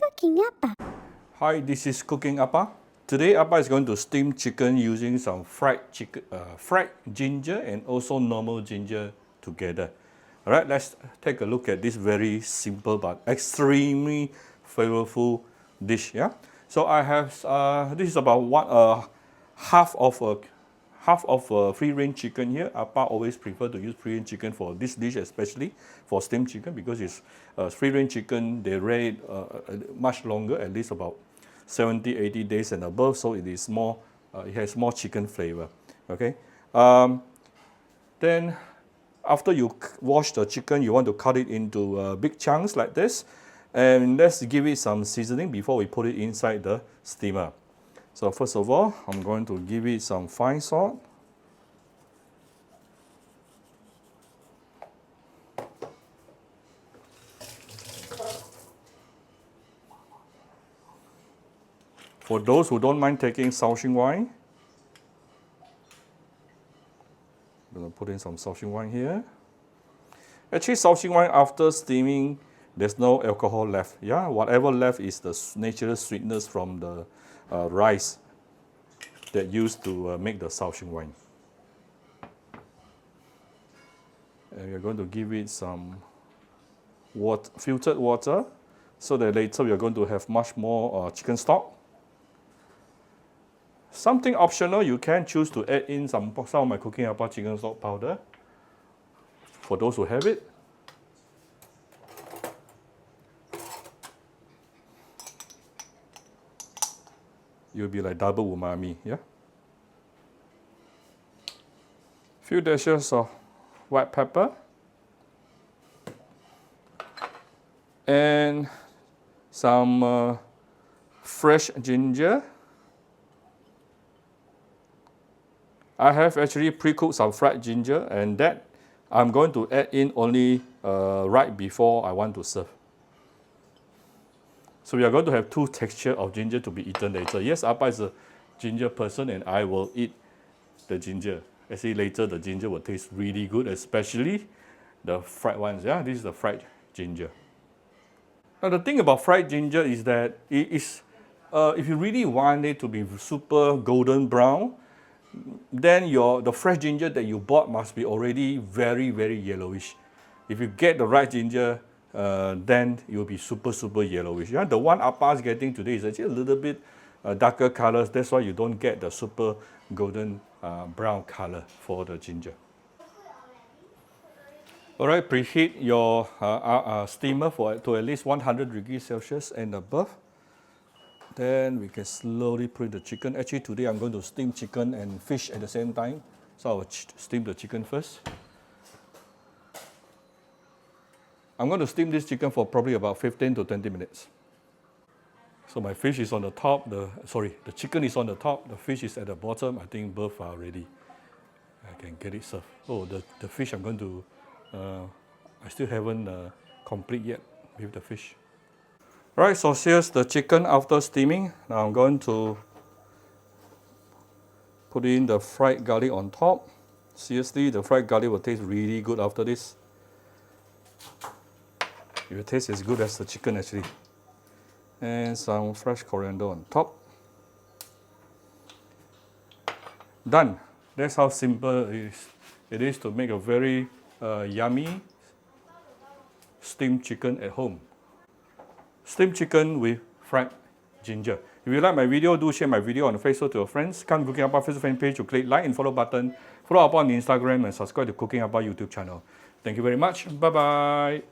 Cooking Appa. Hi, this is Cooking Appa. Today, Appa is going to steam chicken using some fried ginger and also normal ginger together. All right, let's take a look at this very simple but extremely flavorful dish. Yeah. So I have this is about half of a free-range chicken here. Appa always prefer to use free-range chicken for this dish, especially for steamed chicken, because it's free-range chicken. They rear it much longer, at least about 70-80 days and above. So it is more. It has more chicken flavor. Okay. Then after you wash the chicken, you want to cut it into big chunks like this, and let's give it some seasoning before we put it inside the steamer. So first of all, I'm going to give it some fine salt. For those who don't mind taking Shaoxing wine, I'm going to put in some Shaoxing wine here. Actually, Shaoxing wine after steaming, there's no alcohol left. Yeah, whatever left is the natural sweetness from the rice that used to make the Shaoxing wine. And we're going to give it some filtered water, so that later we are going to have much more chicken stock. Something optional, you can choose to add in some of my Cooking Appa chicken stock powder, for those who have it. You'll be like double umami, yeah? Few dashes of white pepper. And some fresh ginger. I have actually pre-cooked some fried ginger, and that I'm going to add in only right before I want to serve. So we are going to have two textures of ginger to be eaten later. Yes, Appa is a ginger person, and I will eat the ginger. Actually, later the ginger will taste really good, especially the fried ones. Yeah, this is the fried ginger. Now the thing about fried ginger is that it is, if you really want it to be super golden brown, then the fresh ginger that you bought must be already very, very yellowish. If you get the right ginger, then it will be super, super yellowish. Yeah, the one Appa is getting today is actually a little bit darker colors. That's why you don't get the super golden brown color for the ginger. All right, preheat your steamer to at least 100 degrees Celsius and above. Then we can slowly put in the chicken. Actually, today I'm going to steam chicken and fish at the same time. So I will steam the chicken first. I'm going to steam this chicken for probably about 15 to 20 minutes. So my fish is on the top. The chicken is on the top. The fish is at the bottom. I think both are ready. I can get it served. Oh, the fish I'm going to, I still haven't complete yet with the fish. Right, so here's the chicken after steaming. Now I'm going to put in the fried garlic on top. Seriously, the fried garlic will taste really good after this. It will taste as good as the chicken actually. And some fresh coriander on top. Done. That's how simple it is to make a very yummy steamed chicken at home. Steamed chicken with fried ginger. If you like my video, do share my video on Facebook to your friends. Come to Cooking Appa Facebook fan page to click like and follow button. Follow Appa on Instagram and subscribe to Cooking Appa YouTube channel. Thank you very much. Bye bye.